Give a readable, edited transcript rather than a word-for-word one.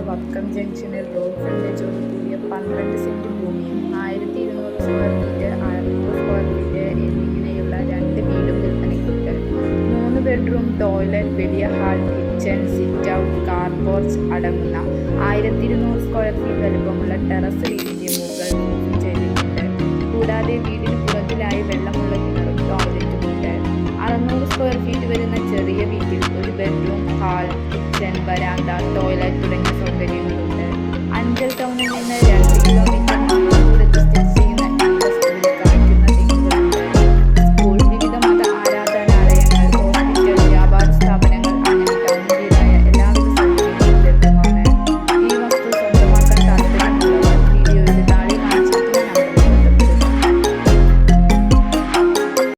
വക്കം ജംഗ്ഷനിൽ റോഡ് ഫ്രണ്ടേജോട് കൂടിയ 12 സെന്റ് ഭൂമിയും 1200 സ്ക്വയർ ഫീറ്റ്, 600 സ്ക്വയർ ഫീറ്റ് എന്നിങ്ങനെയുള്ള 2 വീടും വിൽപ്പനയ്ക്കുണ്ട്. 3 ബെഡ്റൂം, ടോയ്ലറ്റ്, വലിയ hall, kitchen, sit out, car porch അടങ്ങുന്ന 1200 സ്ക്വയർ ഫീറ്റ് വലുപ്പമുള്ള ടെറസ് വീടിന്റെ മുകൾ ചെയ്തിട്ടുണ്ട്. കൂടാതെ വീടിന് പുറകിലായി വെള്ളമുള്ള കിണറും ടോയ്ലറ്റും ഉണ്ട്. 600 സ്ക്വയർ ഫീറ്റ് വരുന്ന ചെറിയ വീട്ടിൽ ഒരു ബെഡ്റൂം, ഹാൾ, കിച്ചൺ, വരാന്ത, ടോയ്ലറ്റ് തുടങ്ങിയ സൗകര്യങ്ങളുണ്ട്. അഞ്ചൽ ടൗണിൽ നിന്ന് 2 കിലോമീറ്റർ